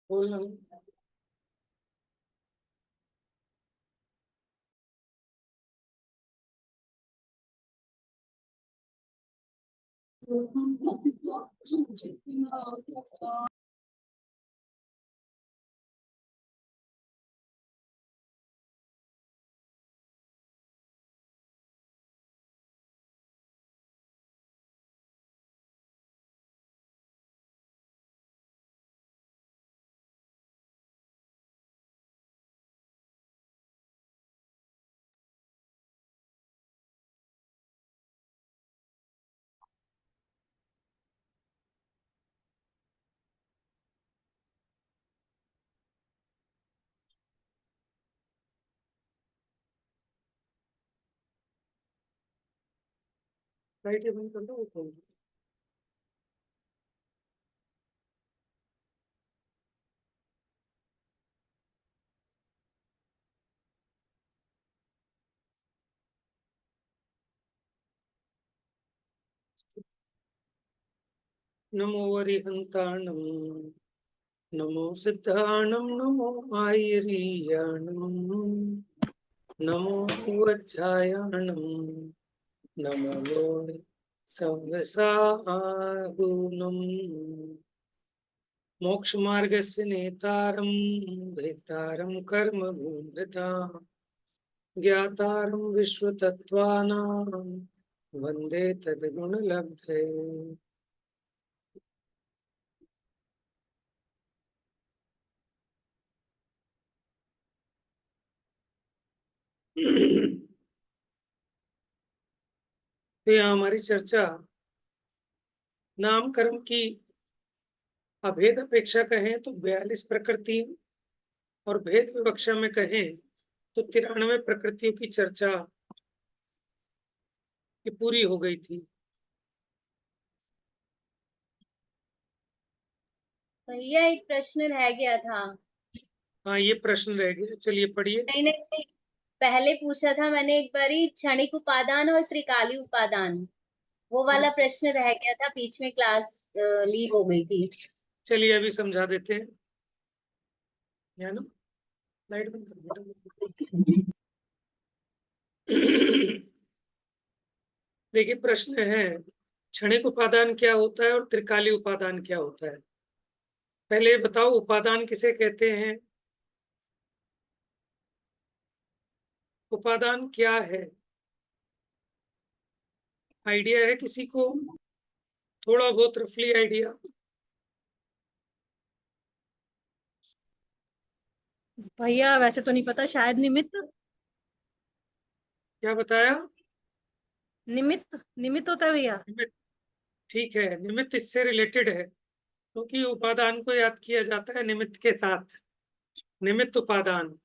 बोलना। लाइट बंद कर दो, वो खोल दो। नमो वरिहंताणं, नमो सिद्धाणं, नमो आयरीयाणं, नमो वज्रायाणं, नमो सव्यसाहुनं। मोक्षमार्गस्य नेतारं भेतारं कर्मभूमृता, ज्ञातारं विश्वतत्त्वानां वन्दे तद्गुणलब्धये। तो यहाँ हमारी चर्चा नाम कर्म की अभेद अपेक्षा कहें तो 42 प्रकृति और भेद विवक्षा में कहें तो 93 प्रकृतियों की चर्चा ये पूरी हो गई थी। भैया एक प्रश्न रह गया था। हाँ, ये प्रश्न रह गया, चलिए पढ़िए। नहीं नहीं, पहले पूछा था मैंने एक बारी क्षणिक उपादान और त्रिकाली उपादान, वो वाला प्रश्न रह गया था, बीच में क्लास लीव हो गई थी। चलिए अभी समझा देते हैं, है ना। लाइट बंद कर बेटा। देखिए प्रश्न है, क्षणिक उपादान क्या होता है और त्रिकाली उपादान क्या होता है। पहले बताओ उपादान किसे कहते हैं, उपादान क्या है, आइडिया है किसी को, थोड़ा बहुत रफली आइडिया। भैया वैसे तो नहीं पता, शायद निमित्त। क्या बताया? निमित्त निमित्त होता है भैया। निमित्त, ठीक है, निमित्त इससे रिलेटेड है क्योंकि उपादान को याद किया जाता है निमित्त के साथ। निमित्त उपादान,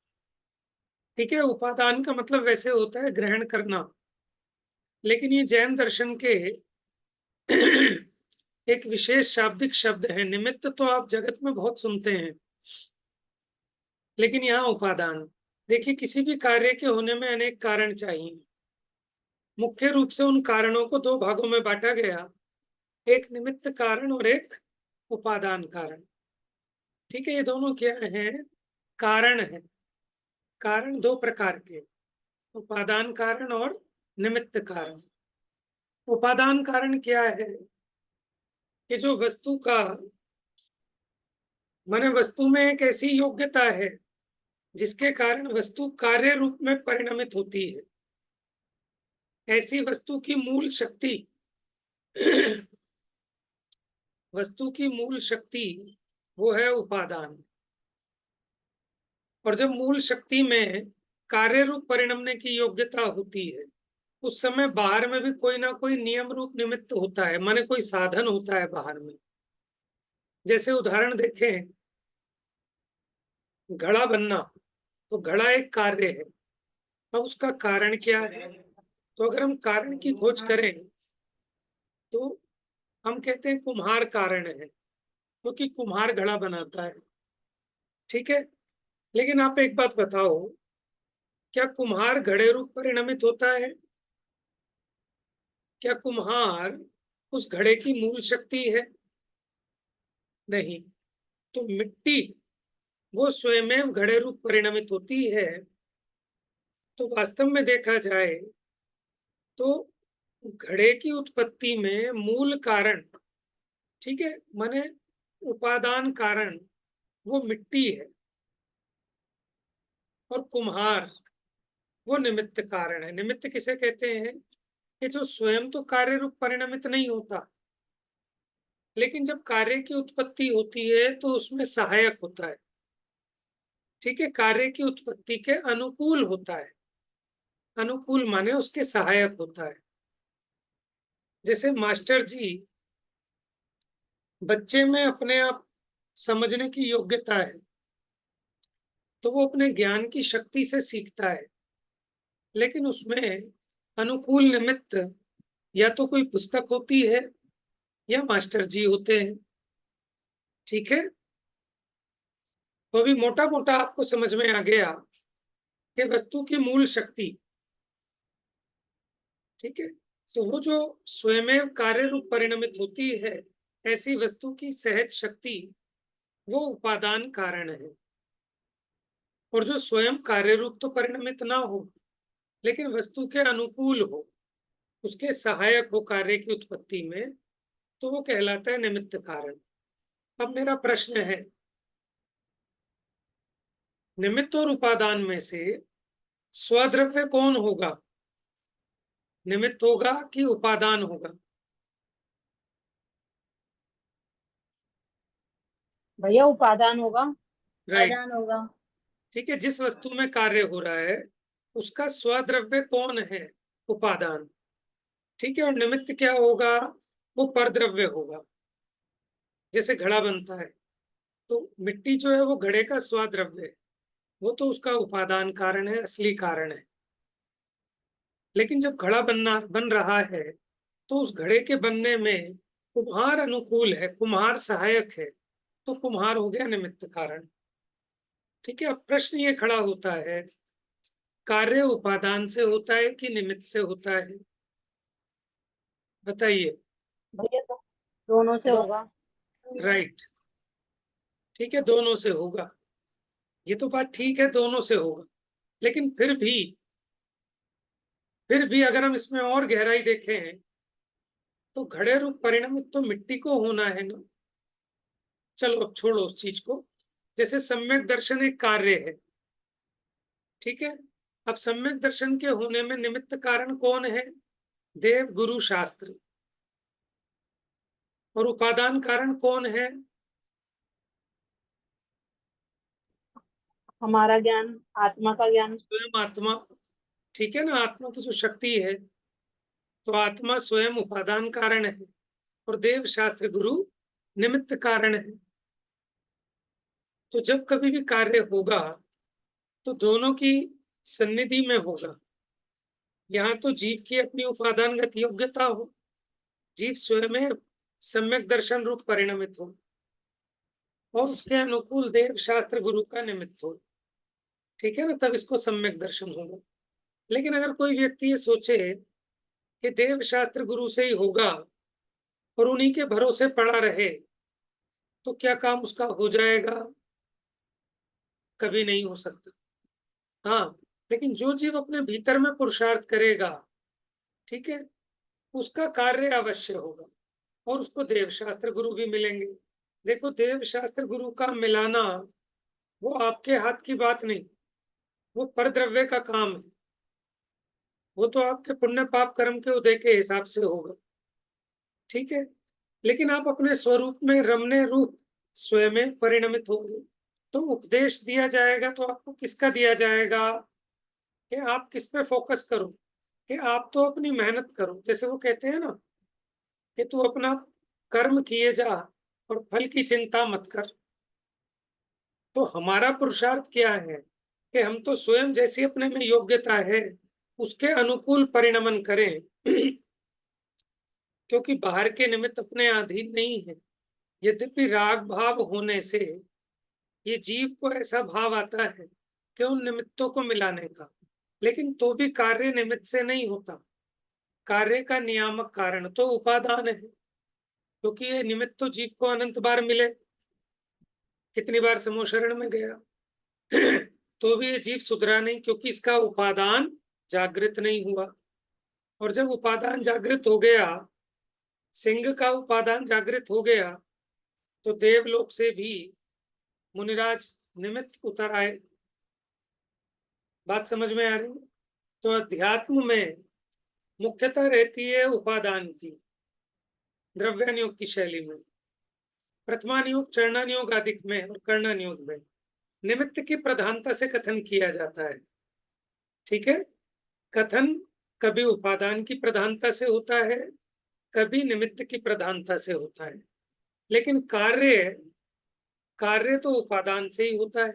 ठीक है। उपादान का मतलब वैसे होता है ग्रहण करना, लेकिन ये जैन दर्शन के एक विशेष शाब्दिक शब्द है। निमित्त तो आप जगत में बहुत सुनते हैं, लेकिन यहाँ उपादान। देखिए किसी भी कार्य के होने में अनेक कारण चाहिए। मुख्य रूप से उन कारणों को दो भागों में बांटा गया, एक निमित्त कारण और एक उपादान कारण। ठीक है, ये दोनों क्या है? कारण है। कारण दो प्रकार के, उपादान कारण और निमित्त कारण। उपादान कारण क्या है कि जो वस्तु का माने वस्तु में एक ऐसी योग्यता है जिसके कारण वस्तु कार्य रूप में परिणमित होती है। ऐसी वस्तु की मूल शक्ति वस्तु की मूल शक्ति वो है उपादान। और जब मूल शक्ति में कार्य रूप परिणमने की योग्यता होती है, उस समय बाहर में भी कोई ना कोई नियम रूप निमित्त होता है, माने कोई साधन होता है बाहर में। जैसे उदाहरण देखें, घड़ा बनना, तो घड़ा एक कार्य है। अब उसका कारण क्या है? तो अगर हम कारण की खोज करें तो हम कहते हैं कुम्हार कारण है, क्योंकि कुम्हार घड़ा बनाता है। ठीक है, लेकिन आप एक बात बताओ, क्या कुम्हार घड़े रूप परिणमित होता है? क्या कुम्हार उस घड़े की मूल शक्ति है? नहीं। तो मिट्टी वो स्वयं घड़े रूप परिणमित होती है, तो वास्तव में देखा जाए तो घड़े की उत्पत्ति में मूल कारण, ठीक है, माने उपादान कारण वो मिट्टी है, और कुम्हार वो निमित्त कारण है। निमित्त किसे कहते हैं कि जो स्वयं तो कार्य रूप परिणमित नहीं होता, लेकिन जब कार्य की उत्पत्ति होती है तो उसमें सहायक होता है, ठीक है, कार्य की उत्पत्ति के अनुकूल होता है। अनुकूल माने उसके सहायक होता है। जैसे मास्टर जी, बच्चे में अपने आप समझने की योग्यता है, तो वो अपने ज्ञान की शक्ति से सीखता है, लेकिन उसमें अनुकूल निमित्त या तो कोई पुस्तक होती है या मास्टर जी होते हैं, ठीक है। तो अभी मोटा मोटा आपको समझ में आ गया कि वस्तु की मूल शक्ति, ठीक है, तो वो जो स्वयं कार्य रूप परिणमित होती है, ऐसी वस्तु की सहज शक्ति वो उपादान कारण है। और जो स्वयं कार्य रूप तो परिणमित ना हो, लेकिन वस्तु के अनुकूल हो, उसके सहायक हो कार्य की उत्पत्ति में, तो वो कहलाता है निमित्त कारण। अब मेरा प्रश्न है, निमित्त और उपादान में से स्वद्रव्य कौन होगा? निमित्त होगा कि उपादान होगा? भैया उपादान होगा। राइट, उपादान होगा। ठीक है। जिस वस्तु में कार्य हो रहा है उसका स्वद्रव्य कौन है? उपादान, ठीक है। और निमित्त क्या होगा? वो परद्रव्य होगा। जैसे घड़ा बनता है तो मिट्टी जो है वो घड़े का स्वद्रव्य है, वो तो उसका उपादान कारण है, असली कारण है। लेकिन जब घड़ा बन रहा है तो उस घड़े के बनने में कुम्हार अनुकूल है, कुम्हार सहायक है, तो कुम्हार हो गया निमित्त कारण, ठीक है। अब प्रश्न ये खड़ा होता है, कार्य उपादान से होता है कि निमित्त से होता है? बताइए। भैया तो दोनों से दो होगा। राइट, ठीक है, दोनों से होगा। ये तो बात ठीक है, दोनों से होगा। लेकिन फिर भी अगर हम इसमें और गहराई देखें तो घड़े रूप परिणमित तो मिट्टी को होना है ना। चलो अब छोड़ो उस चीज को। जैसे सम्यक दर्शन एक कार्य है, ठीक है। अब सम्यक दर्शन के होने में निमित्त कारण कौन है? देव गुरु शास्त्र। और उपादान कारण कौन है? हमारा ज्ञान, आत्मा का ज्ञान। स्वयं आत्मा, ठीक है ना। आत्मा तो जो शक्ति है, तो आत्मा स्वयं उपादान कारण है और देव शास्त्र गुरु निमित्त कारण है। तो जब कभी भी कार्य होगा तो दोनों की सन्निधि में होगा। यहाँ तो जीव की अपनी उपादानगत योग्यता हो, जीव स्वयं सम्यक दर्शन रूप परिणमित हो, और उसके अनुकूल देव शास्त्र गुरु का निमित्त हो, ठीक है ना, तब इसको सम्यक दर्शन होगा। लेकिन अगर कोई व्यक्ति ये सोचे कि देव शास्त्र गुरु से ही होगा और उन्हीं के भरोसे पड़ा रहे, तो क्या काम उसका हो जाएगा? कभी नहीं हो सकता। हाँ, लेकिन जो जीव अपने भीतर में पुरुषार्थ करेगा, ठीक है, उसका कार्य अवश्य होगा और उसको देव शास्त्र गुरु भी मिलेंगे। देखो, देव शास्त्र गुरु का मिलाना वो आपके हाथ की बात नहीं, वो परद्रव्य का काम है। वो तो आपके पुण्य पाप कर्म के उदय के हिसाब से होगा, ठीक है। लेकिन आप अपने स्वरूप में रमने रूप स्वयं परिणमित होंगे। तो उपदेश दिया जाएगा तो आपको किसका दिया जाएगा? कि आप किस पे फोकस करो, कि आप तो अपनी मेहनत करो। जैसे वो कहते हैं ना कि तू अपना कर्म किए जा और फल की चिंता मत कर। तो हमारा पुरुषार्थ क्या है कि हम तो स्वयं जैसी अपने में योग्यता है उसके अनुकूल परिणमन करें क्योंकि बाहर के निमित्त अपने अधीन नहीं है। यद्यपि राग भाव होने से ये जीव को ऐसा भाव आता है कि उन निमित्तों को मिलाने का, लेकिन तो भी कार्य निमित्त से नहीं होता। कार्य का नियामक कारण तो उपादान है, क्योंकि ये निमित्त तो जीव को अनंत बार मिले, कितनी बार समूह शरण में गया तो भी ये जीव सुधरा नहीं, क्योंकि इसका उपादान जागृत नहीं हुआ। और जब उपादान जागृत हो गया, सिंह का उपादान जागृत हो गया, तो देवलोक से भी मुनिराज निमित्त उतर आए। बात समझ में आ रही है? तो अध्यात्म में मुख्यतः रहती है उपादान की, द्रव्यानुयोग की शैली में, प्रथमानुयोग, चरणानुयोग आदि में और कर्णानुयोग में निमित्त की प्रधानता से कथन किया जाता है। ठीक है, कथन कभी उपादान की प्रधानता से होता है, कभी निमित्त की प्रधानता से होता है, लेकिन कार्य तो उपादान से ही होता है,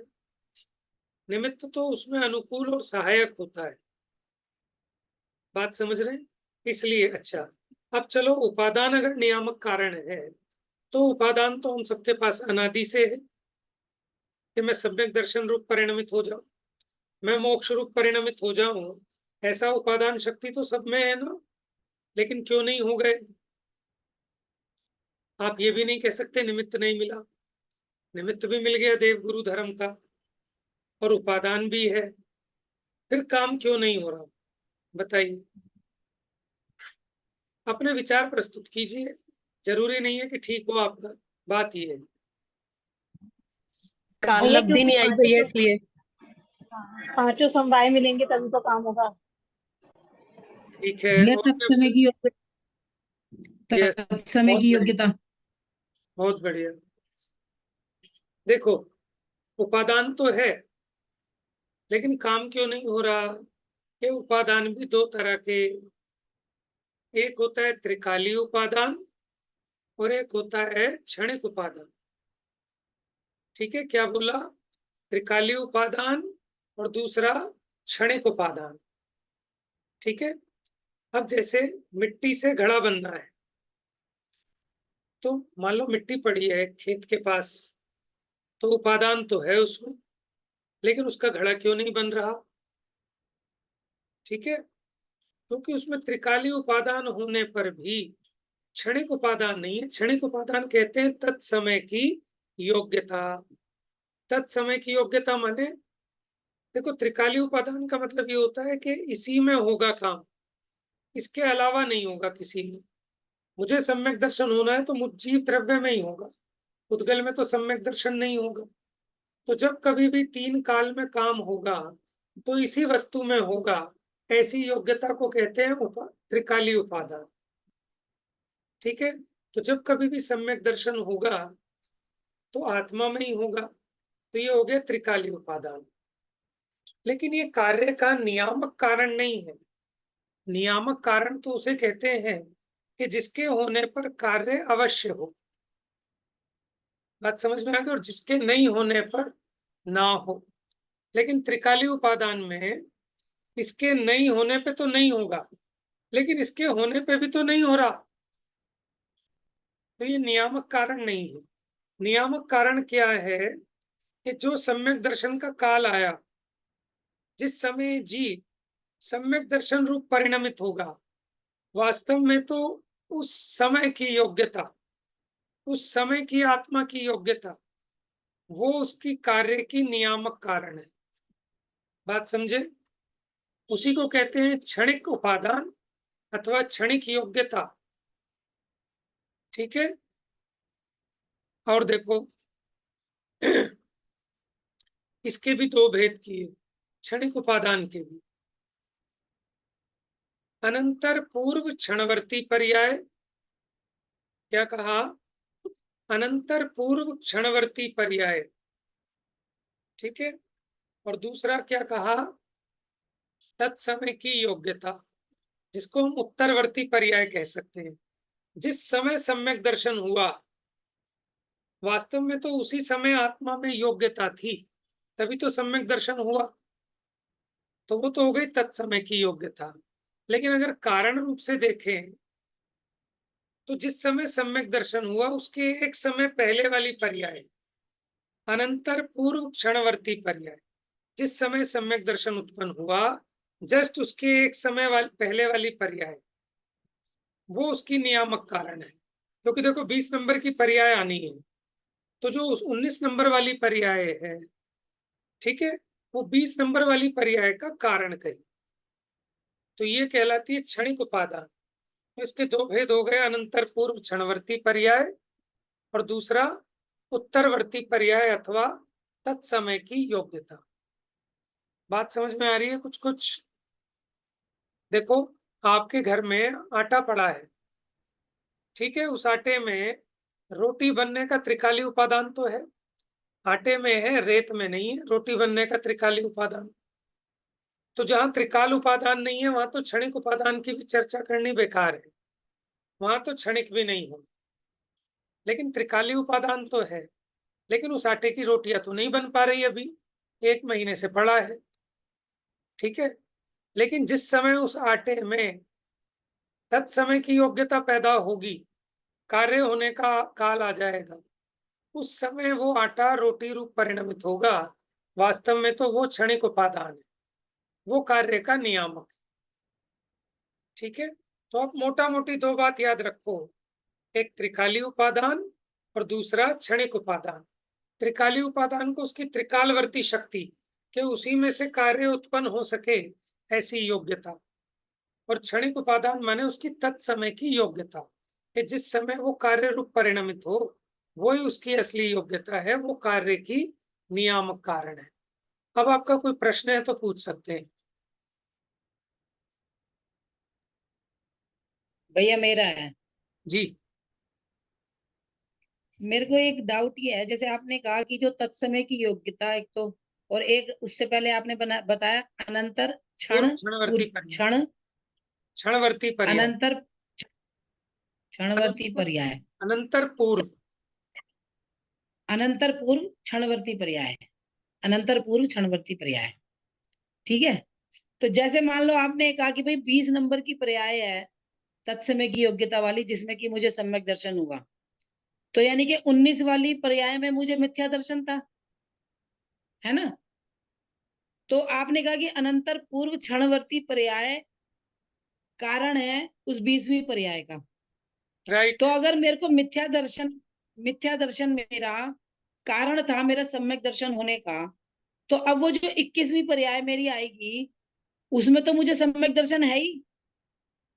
निमित्त तो उसमें अनुकूल और सहायक होता है। बात समझ रहे हैं? इसलिए अच्छा, अब चलो, उपादान अगर नियामक कारण है तो उपादान तो हम सबके पास अनादि से है कि मैं सम्यक दर्शन रूप परिणमित हो जाऊं, मैं मोक्ष रूप परिणमित हो जाऊं, ऐसा उपादान शक्ति तो सब में है ना। लेकिन क्यों नहीं हो गए? आप ये भी नहीं कह सकते निमित्त नहीं मिला, निमित्त भी मिल गया देव गुरु धर्म का और उपादान भी है, फिर काम क्यों नहीं हो रहा? बताइए, अपने विचार प्रस्तुत कीजिए, जरूरी नहीं है कि ठीक हो आपका, बात ये है। काल भैया लब्धि नहीं आई भैया, इसलिए पांचों समवाय मिलेंगे तभी तो काम होगा। ठीक है, यह तत्समय की योग्यता, यस, तत्समय बहुत की बढ़िया, योग्यता। बहुत बढ़िया। देखो, उपादान तो है, लेकिन काम क्यों नहीं हो रहा? कि उपादान भी दो तरह के, एक होता है त्रिकालीय उपादान और एक होता है क्षणिक उपादान। ठीक है, क्या बोला? त्रिकालीय उपादान और दूसरा क्षणिक उपादान। ठीक है, अब जैसे मिट्टी से घड़ा बनना है, तो मान लो मिट्टी पड़ी है खेत के पास, तो उपादान तो है उसमें, लेकिन उसका घड़ा क्यों नहीं बन रहा? ठीक है, क्योंकि उसमें त्रिकालीय उपादान होने पर भी क्षणिक उपादान नहीं है। क्षणिक उपादान कहते हैं तत्समय की योग्यता। तत्समय की योग्यता माने, देखो, त्रिकालीय उपादान का मतलब ये होता है कि इसी में होगा काम, इसके अलावा नहीं होगा किसी में। मुझे सम्यक दर्शन होना है तो मुझ जीव द्रव्य में ही होगा, उद्गल में तो सम्यक दर्शन नहीं होगा। तो जब कभी भी तीन काल में काम होगा तो इसी वस्तु में होगा, ऐसी योग्यता को कहते हैं त्रिकालीय उपादान। ठीक है, तो जब कभी भी सम्यक दर्शन होगा तो आत्मा में ही होगा, तो ये हो गया त्रिकालीय उपादान। लेकिन ये कार्य का नियामक कारण नहीं है। नियामक कारण तो उसे कहते हैं कि जिसके होने पर कार्य अवश्य हो। बात समझ में आ गई? और जिसके नहीं होने पर ना हो। लेकिन त्रिकालीय उपादान में इसके नहीं होने पे तो नहीं होगा, लेकिन इसके होने पे भी तो नहीं हो रहा, तो ये नियामक कारण नहीं है। नियामक कारण क्या है? कि जो सम्यक दर्शन का काल आया, जिस समय जी सम्यक दर्शन रूप परिणमित होगा, वास्तव में तो उस समय की योग्यता, उस समय की आत्मा की योग्यता, वो उसकी कार्य की नियामक कारण है। बात समझे? उसी को कहते हैं क्षणिक उपादान अथवा क्षणिक योग्यता। ठीक है, और देखो इसके भी दो भेद किए, क्षणिक उपादान के भी। अनंतर पूर्व क्षणवर्ती पर्याय, क्या कहा? अनंतर पूर्व क्षणवर्ती पर्याय। ठीक है, और दूसरा क्या कहा? तत्समय की योग्यता, जिसको हम उत्तरवर्ती पर्याय कह सकते हैं। जिस समय सम्यक दर्शन हुआ, वास्तव में तो उसी समय आत्मा में योग्यता थी, तभी तो सम्यक दर्शन हुआ, तो वो तो हो गई तत्समय की योग्यता। लेकिन अगर कारण रूप से देखें तो जिस समय सम्यक दर्शन हुआ उसके एक समय पहले वाली पर्याय, अनंतर पूर्व क्षणवर्ती पर्याय, जिस समय सम्यक दर्शन उत्पन्न हुआ, जस्ट उसके एक समय पहले वाली पर्याय, वो उसकी नियामक कारण है। क्योंकि देखो 20 नंबर की पर्याय आनी है, तो जो 19 नंबर वाली पर्याय है, ठीक है, वो 20 नंबर वाली पर्याय का कारण कही, तो ये कहलाती है क्षणिक उपादान। तो इसके दो भेद हो गए, अनंतर पूर्व क्षणवर्ती पर्याय और दूसरा उत्तरवर्ती पर्याय अथवा तत्समय की योग्यता। बात समझ में आ रही है कुछ कुछ? देखो, आपके घर में आटा पड़ा है, ठीक है, उस आटे में रोटी बनने का त्रिकाली उपादान तो है, आटे में है, रेत में नहीं है रोटी बनने का त्रिकाली उपादान। तो जहां त्रिकाल उपादान नहीं है वहां तो क्षणिक उपादान की भी चर्चा करनी बेकार है, वहां तो क्षणिक भी नहीं हो, लेकिन त्रिकाली उपादान तो है। लेकिन उस आटे की रोटियां तो नहीं बन पा रही, अभी 1 महीने से पड़ा है, ठीक है। लेकिन जिस समय उस आटे में तत्समय की योग्यता पैदा होगी, कार्य होने का काल आ जाएगा, उस समय वो आटा रोटी रूप परिणमित होगा। वास्तव में तो वो क्षणिक उपादान है, वो कार्य का नियामक, ठीक है। तो आप मोटा मोटी 2 बात याद रखो, एक त्रिकाली उपादान और दूसरा क्षणिक उपादान। त्रिकाली उपादान को उसकी त्रिकालवर्ती शक्ति के उसी में से कार्य उत्पन्न हो सके ऐसी योग्यता, और क्षणिक उपादान माने उसकी तत्समय की योग्यता, कि जिस समय वो कार्य रूप परिणमित हो वही उसकी असली योग्यता है, वो कार्य की नियामक कारण है। अब आपका कोई प्रश्न है तो पूछ सकते हैं। भैया मेरा है। जी। मेरे को एक डाउट ये है, जैसे आपने कहा कि जो तत्समय की योग्यता एक तो, और एक उससे पहले आपने बताया अनंतर पूर्व क्षण क्षणवर्ती पर्याय, क्षण क्षणवर्ती पर्याय, अनंतर क्षणवर्ती अनंतर पर्याय, अनंतर पूर्व, अनंतर पूर्व क्षणवर्ती पर्याय, अनंतर पूर्व क्षणवर्ती पर्याय, ठीक है। तो जैसे मान लो आपने कहा कि भाई 20 नंबर की पर्याय है तत्समय की योग्यता वाली, जिसमें कि मुझे सम्यक दर्शन हुआ, तो यानी कि 19 वाली पर्याय में मुझे मिथ्या दर्शन था, है ना। तो आपने कहा कि अनंतर पूर्व क्षणवर्ती पर्याय कारण है उस 20वीं पर्याय का। राइट। तो अगर मेरे को मिथ्या दर्शन मेरा कारण था मेरा सम्यक दर्शन होने का, तो अब वो जो 21वीं पर्याय मेरी आएगी उसमें तो मुझे सम्यक दर्शन है ही,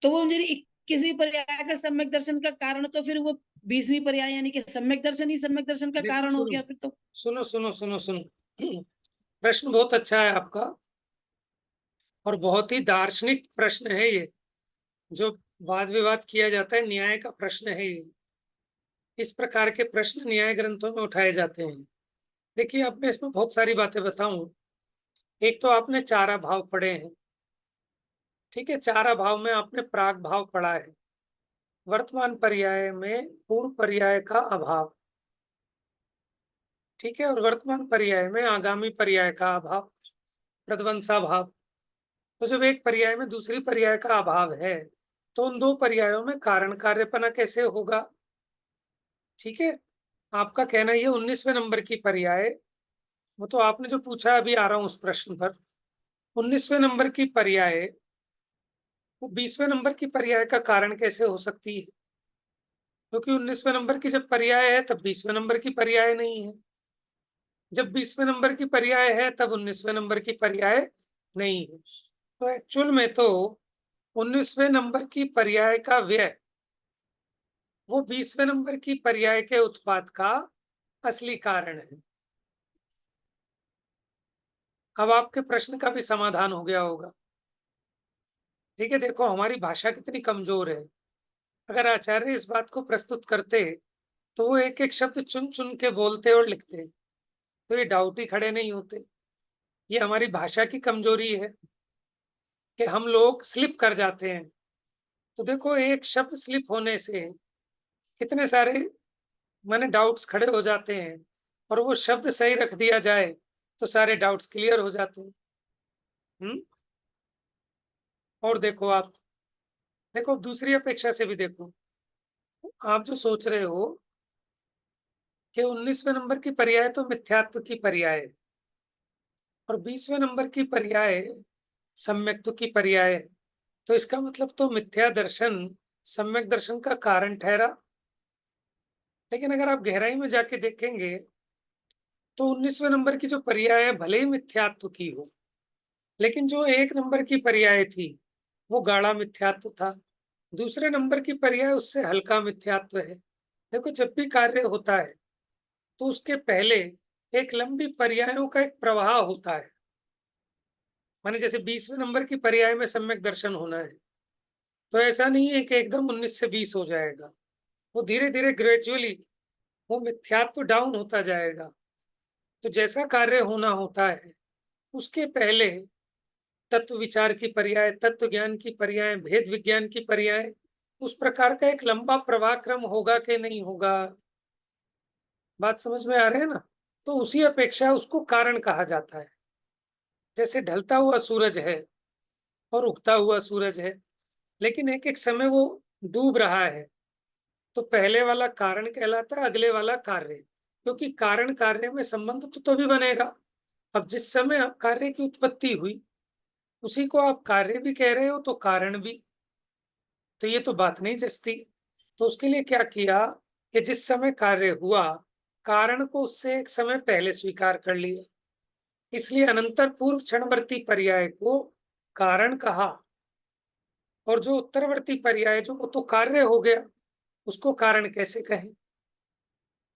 तो वो मेरी 21वीं पर्याय का सम्यक दर्शन का कारण, तो फिर वो 20वीं पर्याय यानी कि सम्यक दर्शन ही सम्यक दर्शन का देखो, कारण हो सुनो गया फिर तो। सुनो सुनो सुनो सुनो, प्रश्न बहुत अच्छा है आपका, और बहुत ही दार्शनिक प्रश्न है ये, जो वाद विवाद किया जाता है, न्याय का प्रश्न है ये। इस प्रकार के प्रश्न न्याय ग्रंथों में उठाए जाते हैं। देखिए, अब मैं इसमें बहुत सारी बातें बताऊं। एक तो आपने 4 अभाव पढ़े हैं, ठीक है, 4 अभाव में आपने प्राग भाव पढ़ा है, वर्तमान पर्याय में पूर्व पर्याय का अभाव, ठीक है, और वर्तमान पर्याय में आगामी पर्याय का अभाव, प्रध्वंसा भाव। तो जब एक पर्याय में दूसरी पर्याय का अभाव है, तो उन 2 पर्यायों में कारण कार्यपना कैसे होगा, ठीक है। आपका कहना ये 19वें नंबर की पर्याय, वो तो आपने जो पूछा, अभी आ रहा हूं उस प्रश्न पर। 19वें नंबर की पर्याय वो 20वें नंबर की पर्याय का कारण कैसे हो सकती है, क्योंकि 19वें नंबर की जब पर्याय है तब 20वें नंबर की पर्याय नहीं है, जब 20वें नंबर की पर्याय है तब 19वें नंबर की पर्याय नहीं है। तो एक्चुअल में तो 19वें नंबर की पर्याय का व्यय वो 20वें नंबर की पर्याय के उत्पाद का असली कारण है। अब आपके प्रश्न का भी समाधान हो गया होगा, ठीक है। देखो, हमारी भाषा कितनी कमजोर है। अगर आचार्य इस बात को प्रस्तुत करते तो वो एक एक शब्द चुन चुन के बोलते और लिखते, तो ये डाउट ही खड़े नहीं होते। ये हमारी भाषा की कमजोरी है कि हम लोग स्लिप कर जाते हैं। तो देखो, एक शब्द स्लिप होने से कितने सारे माने डाउट्स खड़े हो जाते हैं, और वो शब्द सही रख दिया जाए तो सारे डाउट्स क्लियर हो जाते हैं। और देखो, आप देखो दूसरी अपेक्षा से भी देखो, आप जो सोच रहे हो कि 19वें नंबर की पर्याय तो मिथ्यात्व की पर्याय है और 20वें नंबर की पर्याय सम्यक्त्व की पर्याय है, तो इसका मतलब तो मिथ्या दर्शन सम्यक दर्शन का कारण ठहरा। लेकिन अगर आप गहराई में जाके देखेंगे तो 19वें नंबर की जो पर्याय भले ही मिथ्यात्व की हो, लेकिन जो 1 नंबर की पर्याय थी वो गाढ़ा मिथ्यात्व था। दूसरे नंबर की पर्याय उससे हल्का मिथ्यात्व है। देखो, जब भी कार्य होता है तो उसके पहले एक लंबी पर्यायों का एक प्रवाह होता है। माने जैसे 20वें नंबर की पर्याय में सम्यक दर्शन होना है, तो ऐसा नहीं है कि एकदम 19 से 20 हो जाएगा। वो धीरे-धीरे ग्रेजुअली वो मिथ्यात्व डाउन होता जाएगा। तो जैसा कार्य होना होता है, उसके पहले तत्व विचार की पर्याय, तत्व ज्ञान की पर्याय, भेद विज्ञान की पर्याय, उस प्रकार का एक लंबा प्रवाह क्रम होगा कि नहीं होगा? बात समझ में आ रहे है ना? तो उसी अपेक्षा उसको कारण कहा जाता है। जैसे ढलता हुआ सूरज है और उगता हुआ सूरज है, लेकिन एक-एक समय वो डूब रहा है, तो पहले वाला कारण कहलाता है, अगले वाला कार्य। क्योंकि कारण कार्य में संबंध तो तभी बनेगा। अब जिस समय कार्य की उत्पत्ति हुई, उसी को आप कार्य भी कह रहे हो तो कारण भी। तो ये तो बात नहीं जचती। तो उसके लिए क्या किया कि जिस समय कार्य हुआ, कारण को उससे एक समय पहले स्वीकार कर लिया। इसलिए अनंतर पूर्व क्षणवर्ती पर्याय को कारण कहा, और जो उत्तरवर्ती पर्याय जो वो तो कार्य हो गया, उसको कारण कैसे कहें?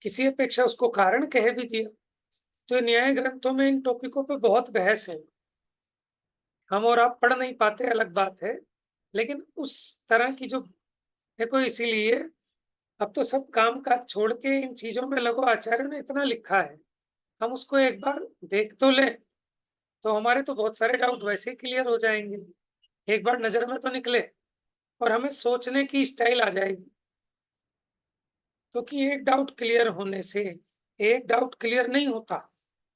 किसी अपेक्षा उसको कारण कह भी दिया। तो न्याय ग्रंथों में इन टॉपिकों पे बहुत बहस है। हम और आप पढ़ नहीं पाते, अलग बात है, लेकिन उस तरह की जो, देखो इसीलिए अब तो सब काम काज छोड़ के इन चीजों में लगो। आचार्यों ने इतना लिखा है, हम उसको एक बार देख तो लें, तो हमारे तो बहुत सारे डाउट वैसे ही क्लियर हो जाएंगे। एक बार नजर में तो निकले और हमें सोचने की स्टाइल आ जाएगी। क्योंकि एक डाउट क्लियर होने से एक डाउट क्लियर नहीं होता,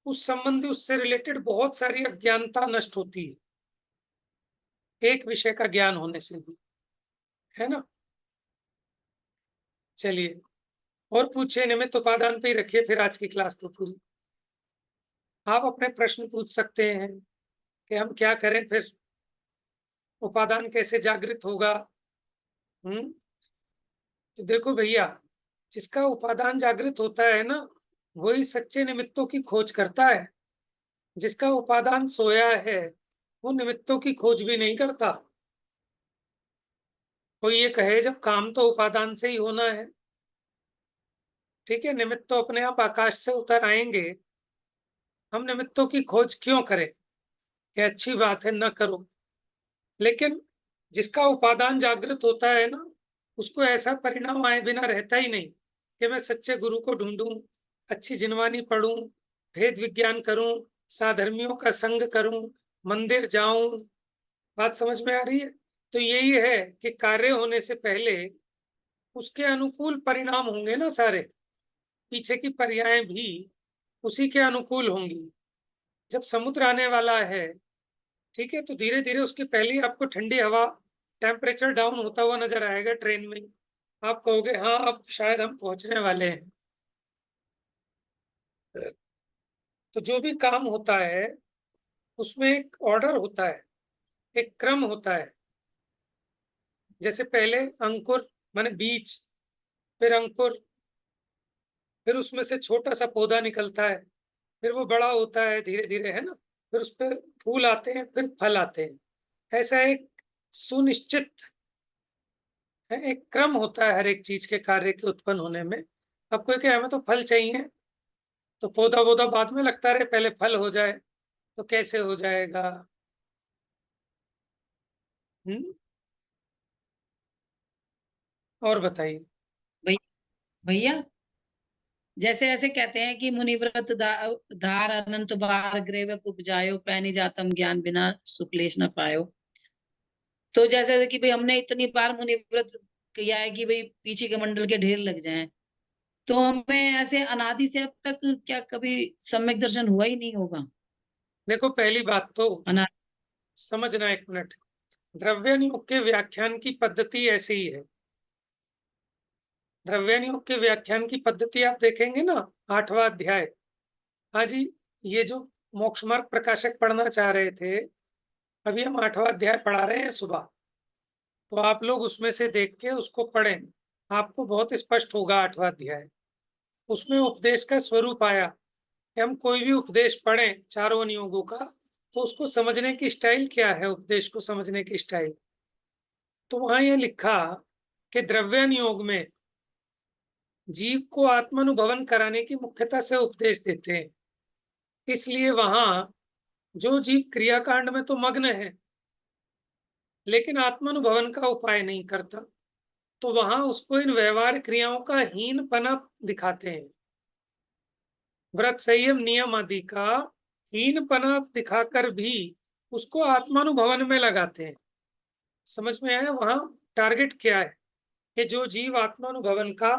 उस संबंधी उससे रिलेटेड बहुत सारी अज्ञानता नष्ट होती है, एक विषय का ज्ञान होने से भी, है ना? चलिए, और पूछिए, निमित्त उपादान पे ही रखिए, फिर आज की क्लास तो पूरी। आप अपने प्रश्न पूछ सकते हैं कि हम क्या करें, फिर उपादान कैसे जागृत होगा। तो देखो भैया, जिसका उपादान जागृत होता है ना, वही सच्चे निमित्तों की खोज करता है। जिसका उपादान सोया है, वो निमित्तों की खोज भी नहीं करता। कोई ये कहे जब काम तो उपादान से ही होना है, ठीक है, निमित्त तो अपने आप आकाश से उतर आएंगे, हम निमित्तों की खोज क्यों करें? ये अच्छी बात है, न करो। लेकिन जिसका उपादान जागृत होता है ना, उसको ऐसा परिणाम आए बिना रहता ही नहीं कि मैं सच्चे गुरु को ढूंढूं, अच्छी जिनवानी पढ़ूं, भेद विज्ञान करूं, साधर्मियों का संग करूं, मंदिर जाऊं। बात समझ में आ रही है? तो यही है कि कार्य होने से पहले उसके अनुकूल परिणाम होंगे ना सारे, पीछे की पर्यायें भी उसी के अनुकूल होंगी। जब समुद्र आने वाला है, ठीक है, तो धीरे धीरे उसकी पहले आपको ठंडी हवा, टेम्परेचर डाउन होता हुआ नजर आएगा ट्रेन में। आप कहोगे हाँ, अब शायद हम पहुंचने वाले हैं। तो जो भी काम होता है उसमें एक ऑर्डर होता है, एक क्रम होता है। जैसे पहले अंकुर माने बीज, फिर अंकुर, फिर उसमें से छोटा सा पौधा निकलता है, फिर वो बड़ा होता है धीरे धीरे, है ना? फिर उस पर फूल आते हैं, फिर फल आते हैं। ऐसा एक सुनिश्चित है, एक क्रम होता है हर एक चीज के कार्य के उत्पन्न होने में। अब कोई कहे हमें तो फल चाहिए, तो पौधा वोधा बाद में लगता रहे, पहले फल हो जाए, तो कैसे हो जाएगा? और बताइए। भैया, जैसे ऐसे कहते हैं कि मुनिव्रत धार अनंत बार ग्रेवक उपजायो, पैनी जातम ज्ञान बिना सुक्लेश न पायो। तो जैसे कि भाई हमने इतनी बार मुनिव्रत किया है कि भाई पीछे के मंडल के ढेर लग जाएं, तो हमें ऐसे अनादि से अब तक क्या कभी सम्यक दर्शन हुआ ही नहीं होगा? देखो, पहली बात तो अना समझना, एक मिनट। द्रव्यानुयोग के व्याख्यान की पद्धति ऐसी ही है। द्रव्यानुयोग के व्याख्यान की पद्धति आप देखेंगे ना, 8वां अध्याय। हाँ जी, ये जो मोक्ष मार्ग प्रकाशक पढ़ना चाह रहे थे, अभी हम 8वां अध्याय पढ़ा रहे हैं सुबह। तो आप लोग उसमें से देख के उसको पढ़ें, आपको बहुत स्पष्ट होगा 8वां अध्याय। उसमें उपदेश का स्वरूप आया कि हम कोई भी उपदेश पढ़ें चारों नियोगों का, तो उसको समझने की स्टाइल क्या है, उपदेश को समझने की स्टाइल। तो वहां ये लिखा कि द्रव्य नियोग में जीव को आत्मानुभवन कराने की मुख्यता से उपदेश देते हैं। इसलिए वहां जो जीव क्रियाकांड में तो मग्न है लेकिन आत्मानुभवन का उपाय नहीं करता, तो वहां उसको इन व्यवहार क्रियाओं का हीनपना दिखाते हैं। व्रत संयम नियम आदि का हीनपना दिखाकर भी उसको आत्मानुभवन में लगाते हैं। समझ में आया वहां टारगेट क्या है कि जो जीव आत्मानुभवन का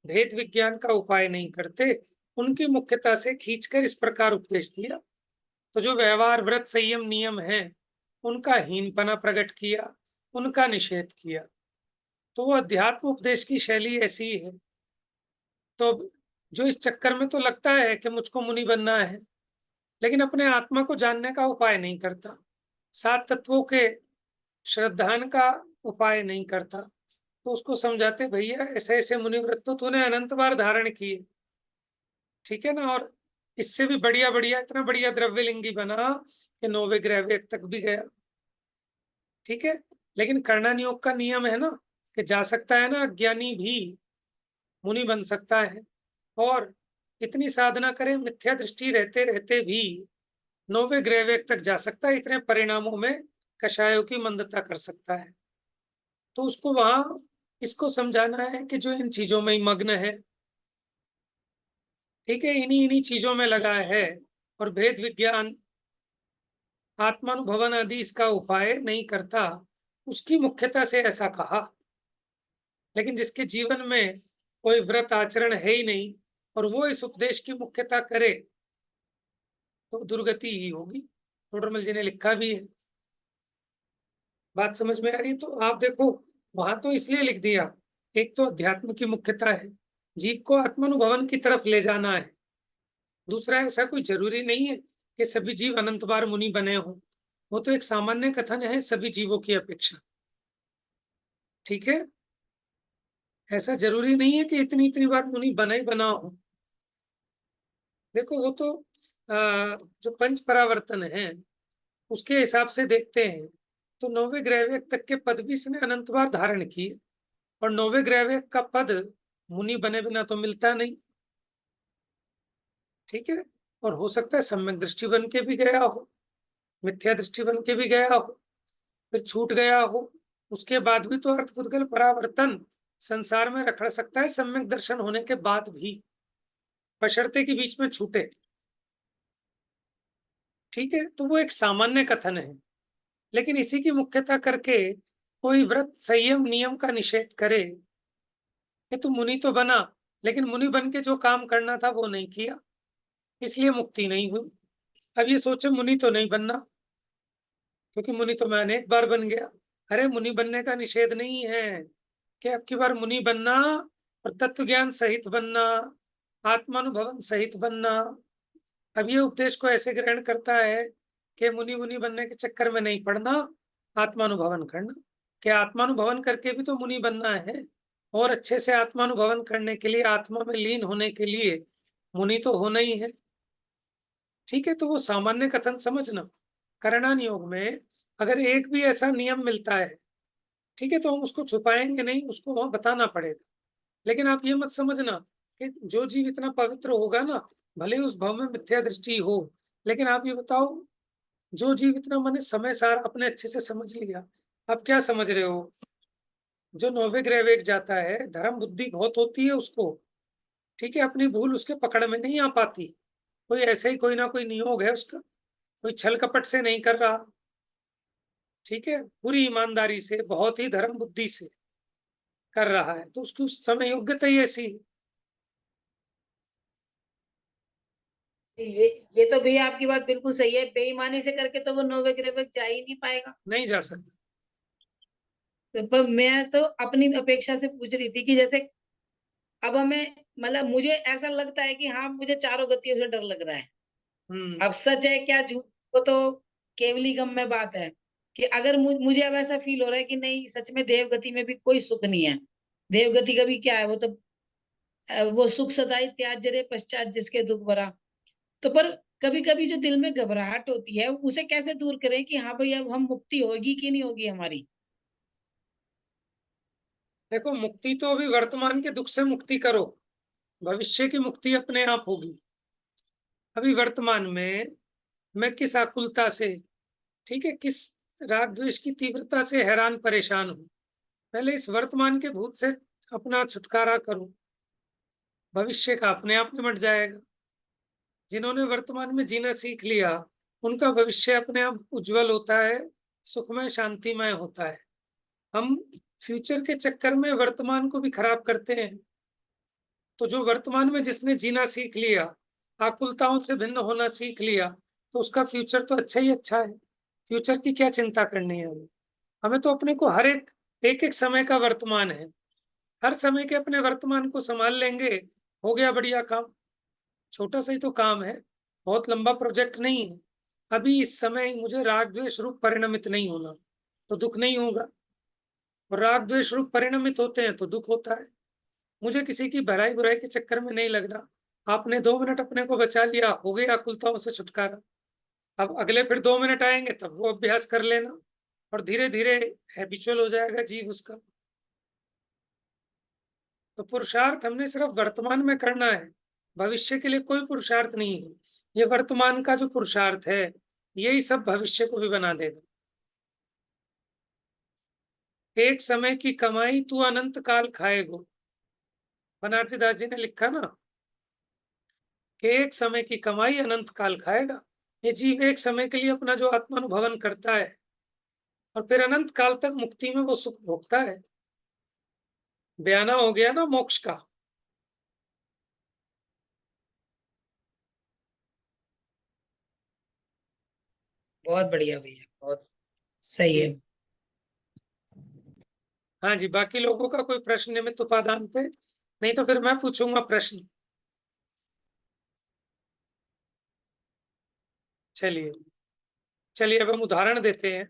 भेद विज्ञान का उपाय नहीं करते, उनकी मुख्यता से खींचकर इस प्रकार उपदेश दिया। तो जो व्यवहार व्रत संयम नियम है उनका हीनपना प्रकट किया, उनका निषेध किया। तो वो अध्यात्म उपदेश की शैली ऐसी है। तो जो इस चक्कर में तो लगता है कि मुझको मुनि बनना है, लेकिन अपने आत्मा को जानने का उपाय नहीं करता, सात तत्वों के श्रद्धान का उपाय नहीं करता, तो उसको समझाते भैया ऐसे ऐसे मुनि व्रत तो तूने अनंत बार धारण किए, ठीक है ना। और इससे भी बढ़िया बढ़िया इतना बढ़िया द्रव्यलिंगी बना कि 9वें ग्रह तक भी गया, ठीक है। लेकिन कर्णन योग का नियम है ना कि जा सकता है ना अज्ञानी भी मुनि बन सकता है, और इतनी साधना करे मिथ्या दृष्टि रहते रहते भी 9वें ग्रह तक जा सकता है, इतने परिणामों में कषायों की मंदता कर सकता है। तो उसको वहां इसको समझाना है कि जो इन चीजों में ही मग्न है, ठीक है, इन्हीं इन्हीं चीजों में लगा है, और भेद विज्ञान आत्मानुभवन आदि इसका उपाय नहीं करता, उसकी मुख्यता से ऐसा कहा। लेकिन जिसके जीवन में कोई व्रत आचरण है ही नहीं और वो इस उपदेश की मुख्यता करे तो दुर्गति ही होगी। टोडरमल जी ने लिखा भी है। बात समझ में आ रही? तो आप देखो वहां तो इसलिए लिख दिया, एक तो अध्यात्म की मुख्यता है, जीव को आत्मानुभवन की तरफ ले जाना है। दूसरा, ऐसा कोई जरूरी नहीं है कि सभी जीव अनंत बार मुनि बने हों, वो तो एक सामान्य कथन है सभी जीवों की अपेक्षा, ठीक है। ऐसा जरूरी नहीं है कि इतनी इतनी बार मुनि बना ही बना हो। देखो वो तो जो पंच परावर्तन है उसके हिसाब से देखते हैं तो 9वें ग्रह तक के पद भी इसने अनंत बार धारण किए, और 9वें ग्रह का पद मुनि बने बिना तो मिलता नहीं, ठीक है। और हो सकता है सम्यक दृष्टि बन के भी गया हो, मिथ्या दृष्टि बन के भी गया हो, फिर छूट गया हो, उसके बाद भी तो अर्थपुद्गल परावर्तन संसार में रख सकता है सम्यक दर्शन होने के बाद भी, बशर्ते के बीच में छूटे, ठीक है। तो वो एक सामान्य कथन है। लेकिन इसी की मुख्यता करके कोई व्रत संयम नियम का निषेध करे कि तू मुनि तो बना लेकिन मुनि बन के जो काम करना था वो नहीं किया, इसलिए मुक्ति नहीं हुई। अब ये सोचे मुनि तो नहीं बनना क्योंकि मुनि तो मैं अनेक बार बन गया। अरे मुनि बनने का निषेध नहीं है कि अब की बार मुनि बनना और तत्व ज्ञान सहित बनना, आत्मानुभवन सहित बनना। अब ये उपदेश को ऐसे ग्रहण करता है कि मुनि मुनि बनने के चक्कर में नहीं पड़ना, आत्मानुभवन करना। क्या आत्मानुभवन करके भी तो मुनि बनना है, और अच्छे से आत्मानुभवन करने के लिए, आत्मा में लीन होने के लिए मुनि तो होना ही है, ठीक है। तो वो सामान्य कथन समझना। करणान योग में अगर एक भी ऐसा नियम मिलता है, ठीक है, तो हम उसको छुपाएंगे नहीं, उसको वहां बताना पड़ेगा। लेकिन आप ये मत समझना कि जो जीव इतना पवित्र होगा ना, भले ही उस भाव में मिथ्या दृष्टि हो, लेकिन आप ये बताओ जो जीव इतना मैंने समय सार अपने अच्छे से समझ लिया, आप क्या समझ रहे हो? जो 9वें ग्रह जाता है धर्म बुद्धि बहुत होती है उसको, ठीक है, अपनी भूल उसके पकड़ में नहीं आ पाती। कोई ऐसे ही कोई ना कोई नियोग है उसका, कोई छल कपट से नहीं कर रहा, ठीक है, पूरी ईमानदारी से बहुत ही धर्म बुद्धि से कर रहा है, तो उसकी उस समय योग्यता ही ऐसी है। ये तो भैया आपकी बात बिल्कुल सही है, बेईमानी से करके तो वो 9वें ग्रह जा ही नहीं पाएगा। नहीं जा सकता। तो पर मैं तो अपनी अपेक्षा से पूछ रही थी कि जैसे अब हमें मतलब मुझे ऐसा लगता है कि हाँ मुझे चारों गतियों से डर लग रहा है। अब सच है क्या झूठ, वो तो केवली गम में बात है कि अगर मुझे अब ऐसा फील हो रहा है कि नहीं सच में देवगति में भी कोई सुख नहीं है। देवगति का भी क्या है, वो तो वो सुख सदाई त्याज रे पश्चात जिसके दुख भरा। तो पर कभी कभी जो दिल में घबराहट होती है उसे कैसे दूर करें कि हाँ भाई अब हम मुक्ति होगी कि नहीं होगी हमारी? देखो, मुक्ति तो अभी वर्तमान के दुख से मुक्ति करो, भविष्य की मुक्ति अपने आप होगी। अभी वर्तमान में मैं किस आकुलता से, ठीक है, किस राग द्वेष की तीव्रता से हैरान परेशान हूं, पहले इस वर्तमान के भूत से अपना छुटकारा करूं, भविष्य का अपने आप निमट जाएगा। जिन्होंने वर्तमान में जीना सीख लिया उनका भविष्य अपने आप उज्जवल होता है, सुखमय शांतिमय होता है। हम फ्यूचर के चक्कर में वर्तमान को भी खराब करते हैं। तो जो वर्तमान में जिसने जीना सीख लिया, आकुलताओं से भिन्न होना सीख लिया, तो उसका फ्यूचर तो अच्छा ही अच्छा है। फ्यूचर की क्या चिंता करनी है हमें? हमें तो अपने को हर एक एक समय का वर्तमान है, हर समय के अपने वर्तमान को संभाल लेंगे, हो गया बढ़िया काम। छोटा सा ही तो काम है, बहुत लंबा प्रोजेक्ट नहीं है। अभी इस समय मुझे राग द्वेष रूप परिणमित नहीं होना, तो दुख नहीं होगा। और राग द्वेष रूप परिणमित होते हैं तो दुख होता है। मुझे किसी की भलाई बुराई के चक्कर में नहीं लगना। आपने 2 मिनट अपने को बचा लिया, हो गई आकुलताओं से छुटकारा। अब अगले फिर 2 मिनट आएंगे तब वो अभ्यास कर लेना, और धीरे धीरे हैबिचुअल हो जाएगा जीव उसका। तो पुरुषार्थ हमने सिर्फ वर्तमान में करना है, भविष्य के लिए कोई पुरुषार्थ नहीं है। ये वर्तमान का जो पुरुषार्थ है यही सब भविष्य को भी बना देगा। एक समय की कमाई तू अनंत काल खाएगो, बनारसी दास जी ने लिखा ना कि एक समय की कमाई अनंत काल खाएगा। ये जीव एक समय के लिए अपना जो आत्मानुभवन करता है और फिर अनंत काल तक मुक्ति में वो सुख भोगता है। बयाना हो गया ना मोक्ष का। बहुत बढ़िया भैया, बहुत सही है। हाँ जी, बाकी लोगों का कोई प्रश्न निमित्त उपादान पे? नहीं तो फिर मैं पूछूंगा प्रश्न। चलिए चलिए, अब हम उदाहरण देते हैं।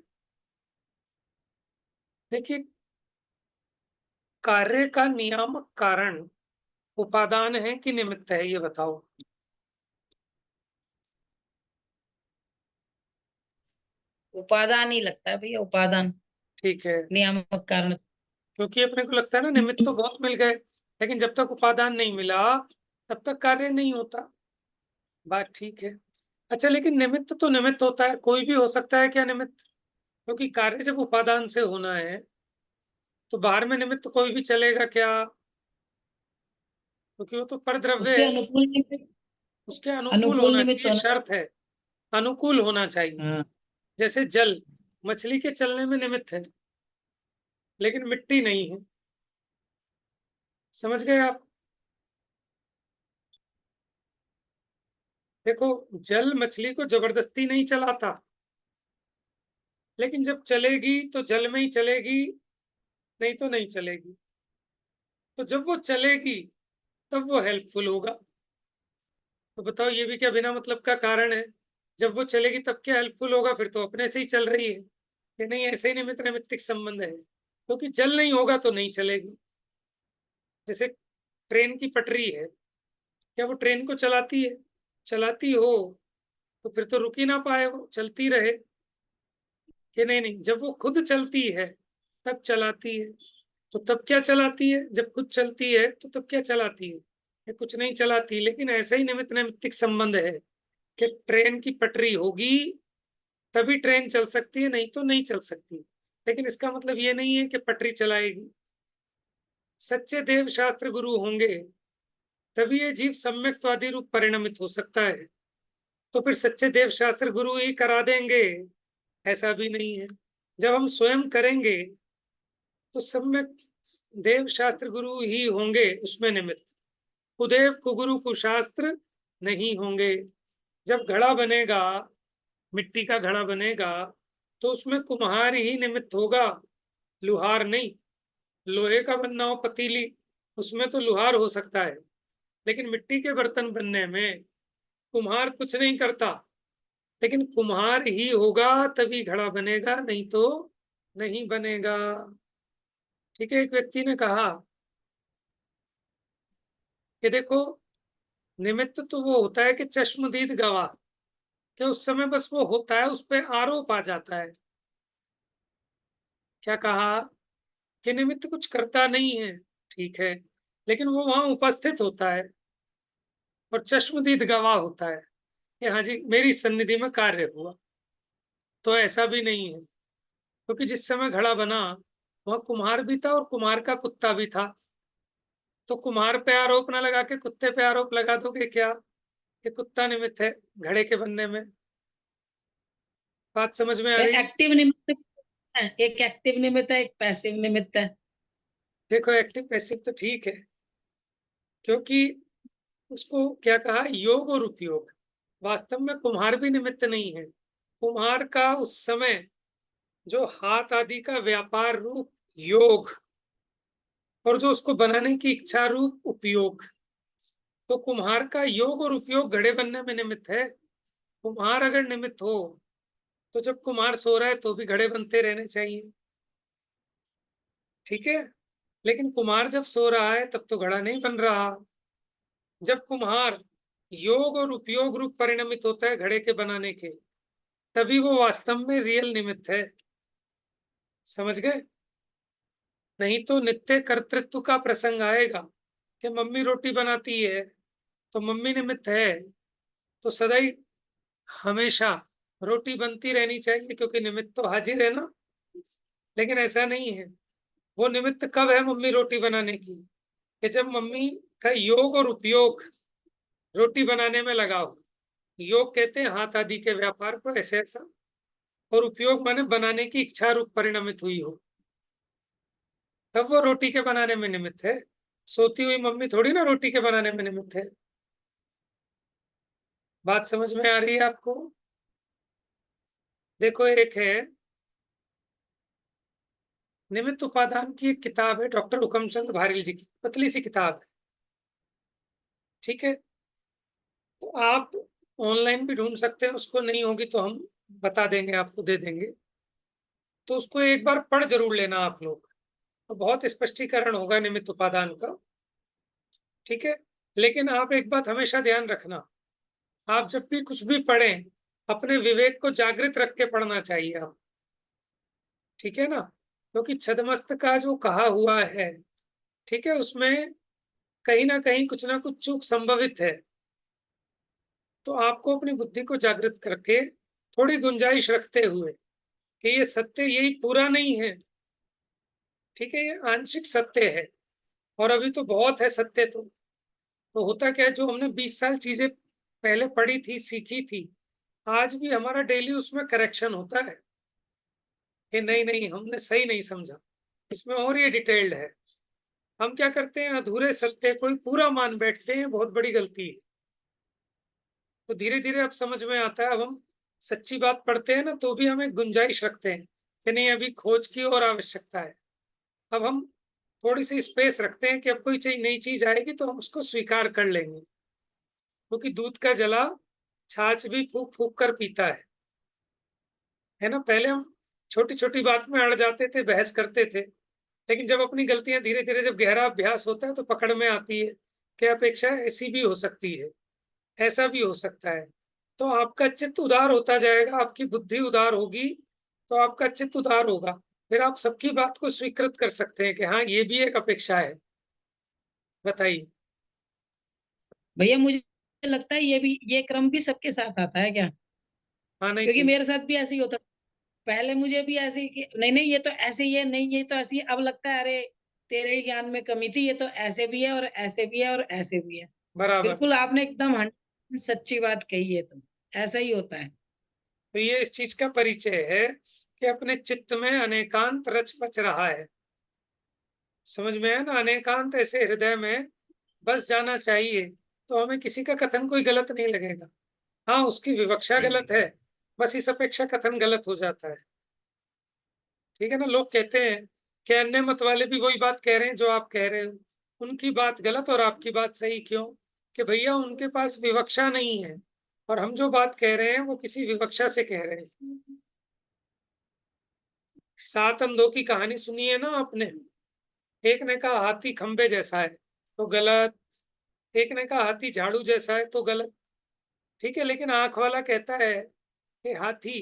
देखिए, कार्य का नियामक कारण उपादान है कि निमित्त है, ये बताओ। उपादान ही लगता है भैया, उपादान। ठीक है, नियामक कारण। क्योंकि अपने को लगता है ना निमित्त तो बहुत मिल गए, लेकिन जब तक उपादान नहीं मिला तब तक कार्य नहीं होता। बात ठीक है। अच्छा, लेकिन निमित्त तो निमित्त होता है, कोई भी हो सकता है क्या निमित्त? क्योंकि कार्य जब उपादान से होना है तो बाहर में निमित्त कोई भी चलेगा क्या? क्योंकि वो तो परद्रव्य उसके है, अनुकूल निमित्त। उसके अनुकूल अनुकूल होना निमित्त चाहिए, होना। शर्त है अनुकूल होना चाहिए। हाँ। जैसे जल, मछली के चलने में निमित्त है लेकिन मिट्टी नहीं है। समझ गए आप? देखो, जल मछली को जबरदस्ती नहीं चलाता, लेकिन जब चलेगी तो जल में ही चलेगी, नहीं तो नहीं चलेगी। तो जब वो चलेगी तब वो हेल्पफुल होगा। तो बताओ, ये भी क्या बिना मतलब का कारण है? जब वो चलेगी तब क्या हेल्पफुल होगा? फिर तो अपने से ही चल रही है। कि नहीं, ऐसे ही निमित्त नैमित्तिक संबंध है, क्योंकि जल नहीं होगा तो नहीं चलेगी। जैसे ट्रेन की पटरी है, क्या वो ट्रेन को चलाती है? चलाती हो तो फिर तो रुक ही ना पाए, वो चलती रहे। कि नहीं नहीं, जब वो खुद चलती है तब चलाती है। तो तब क्या चलाती है? जब खुद चलती है तो तब क्या चलाती है? ये कुछ नहीं चलाती, लेकिन ऐसे ही निमित्त नैमित्तिक संबंध है कि ट्रेन की पटरी होगी तभी ट्रेन चल सकती है, नहीं तो नहीं चल सकती। लेकिन इसका मतलब ये नहीं है कि पटरी चलाएगी। सच्चे देव शास्त्र गुरु होंगे तभी ये जीव सम्यक्तवादी रूप परिणमित हो सकता है। तो फिर सच्चे देव शास्त्र गुरु ही करा देंगे, ऐसा भी नहीं है। जब हम स्वयं करेंगे तो सम्यक देव शास्त्र गुरु ही होंगे उसमें निमित्त। कुदेव कुगुरु कुशास्त्र नहीं होंगे। जब घड़ा बनेगा, मिट्टी का घड़ा बनेगा, तो उसमें कुम्हार ही निमित्त होगा, लुहार नहीं। लोहे का बनना हो पतीली, उसमें तो लुहार हो सकता है, लेकिन मिट्टी के बर्तन बनने में कुम्हार कुछ नहीं करता। लेकिन कुम्हार ही होगा तभी घड़ा बनेगा, नहीं तो नहीं बनेगा। ठीक है। एक व्यक्ति ने कहा कि देखो, निमित्त तो वो होता है कि चश्मदीद गवाह, कि उस समय बस वो होता है, उस पे आरोप आ जाता है। क्या कहा कि निमित्त कुछ करता नहीं है, ठीक है, लेकिन वो वहां उपस्थित होता है और चश्मदीद गवाह होता है कि हाँ जी, मेरी सन्निधि में कार्य हुआ। तो ऐसा भी नहीं है, क्योंकि जिस समय घड़ा बना वहां कुम्हार भी था और कुम्हार का कुत्ता भी था। तो कुम्हार पे आरोप ना लगा के कुत्ते पे आरोप लगा दोगे क्या कि कुत्ता निमित्त है घड़े के बनने में? बात समझ में आ रही? एक्टिव निमित्त है, एक एक्टिव निमित्त है, एक पैसिव निमित्त है। देखो, एक्टिव पैसिव तो ठीक है, क्योंकि उसको क्या कहा, योग और उपयोग। वास्तव में कुम्हार भी निमित्त नहीं है। कुम्हार का उस समय जो हाथ आदि का व्यापार रूप योग और जो उसको बनाने की इच्छा रूप उपयोग, तो कुम्हार का योग और उपयोग घड़े बनने में निमित्त है। कुम्हार अगर निमित्त हो तो जब कुम्हार सो रहा है तो भी घड़े बनते रहने चाहिए, ठीक है। लेकिन कुम्हार जब सो रहा है तब तो घड़ा नहीं बन रहा। जब कुम्हार योग और उपयोग रूप परिणमित होता है घड़े के बनाने के, तभी वो वास्तव में रियल निमित्त है। समझ गए? नहीं तो नित्य कर्तृत्व का प्रसंग आएगा कि मम्मी रोटी बनाती है तो मम्मी निमित्त है, तो सदैव हमेशा रोटी बनती रहनी चाहिए, क्योंकि निमित्त तो हाजिर है ना। लेकिन ऐसा नहीं है। वो निमित्त कब है मम्मी रोटी बनाने की, कि जब मम्मी का योग और उपयोग रोटी बनाने में लगा हो। योग कहते हैं हाथ आदि के व्यापार को, ऐसे ऐसा, और उपयोग माने बनाने की इच्छा रूप परिणमित हुई हो, तब वो रोटी के बनाने में निमित्त है। सोती हुई मम्मी थोड़ी ना रोटी के बनाने में निमित्त है। बात समझ में आ रही है आपको? देखो, एक है निमित्त उपादान की एक किताब है, डॉक्टर हुकमचंद भारिल जी की, पतली सी किताब है, ठीक है। तो आप ऑनलाइन भी ढूंढ सकते हैं उसको, नहीं होगी तो हम बता देंगे, आपको दे देंगे। तो उसको एक बार पढ़ जरूर लेना आप लोग, तो बहुत स्पष्टीकरण होगा निमित्त उपादान का, ठीक है। लेकिन आप एक बात हमेशा ध्यान रखना, आप जब भी कुछ भी पढ़ें अपने विवेक को जागृत रख के पढ़ना चाहिए आप, ठीक है ना। क्योंकि छदमस्त का जो कहा हुआ है, ठीक है, उसमें कहीं ना कहीं कुछ ना कुछ चूक संभवित है। तो आपको अपनी बुद्धि को जागृत करके थोड़ी गुंजाइश रखते हुए कि ये सत्य यही पूरा नहीं है, ठीक है, ये आंशिक सत्य है, और अभी तो बहुत है सत्य। तो होता क्या है, जो हमने 20 साल चीजें पहले पढ़ी थी, सीखी थी, आज भी हमारा डेली उसमें करेक्शन होता है कि नहीं नहीं, हमने सही नहीं समझा, इसमें और ये डिटेल्ड है। हम क्या करते हैं, अधूरे सत्य को ही पूरा मान बैठते हैं, बहुत बड़ी गलती है। तो धीरे धीरे अब समझ में आता है। अब हम सच्ची बात पढ़ते हैं ना, तो भी हमें गुंजाइश रखते हैं कि नहीं, अभी खोज की और आवश्यकता है। अब हम थोड़ी सी स्पेस रखते हैं कि अब कोई नई चीज आएगी तो हम उसको स्वीकार कर लेंगे, क्योंकि दूध का जला छाछ भी फूक फूक कर पीता है ना। पहले हम छोटी छोटी बात में अड़ जाते थे, बहस करते थे, लेकिन जब अपनी गलतियां धीरे धीरे, जब गहरा अभ्यास होता है तो पकड़ में आती है कि अपेक्षा ऐसी भी हो सकती है, ऐसा भी हो सकता है। तो आपका चित्त उदार होता जाएगा, आपकी बुद्धि उदार होगी, तो आपका चित्त उदार होगा। फिर आप सबकी बात को स्वीकृत कर सकते हैं कि हाँ, ये भी एक अपेक्षा है। बताइए। भैया मुझे लगता है ये क्रम भी सबके साथ आता है क्या? हाँ, नहीं क्योंकि चाहिए। मेरे साथ भी ऐसे ही होता। पहले मुझे भी ऐसे ही कि नहीं नहीं ये तो ऐसे ही है, नहीं ये तो ऐसे ही, अब लगता है अरे तेरे ही ज्ञान में कमी थी, ये तो ऐसे भी है और ऐसे भी है और ऐसे भी है। बराबर। बिल्कुल आपने एकदम सच्ची बात कही है, तो ऐसा ही होता है। तो ये इस चीज का परिचय है कि अपने चित्त में अनेकांत रच बच रहा है। समझ में है ना? अनेकांत ऐसे हृदय में बस जाना चाहिए, तो हमें किसी का कथन कोई गलत नहीं लगेगा। हाँ, उसकी विवक्षा गलत है, बस इस अपेक्षा कथन गलत हो जाता है, ठीक है ना। लोग कहते हैं कि अन्य मत वाले भी वही बात कह रहे हैं जो आप कह रहे हो, उनकी बात गलत और आपकी बात सही क्यों? कि भैया उनके पास विवक्षा नहीं है, और हम जो बात कह रहे हैं वो किसी विवक्षा से कह रहे हैं। 7 अंधों की कहानी सुनी है ना आपने? एक ने कहा हाथी खंबे जैसा है, तो गलत। एक ने कहा हाथी झाड़ू जैसा है तो गलत, ठीक है, लेकिन आंख वाला कहता है कि हाथी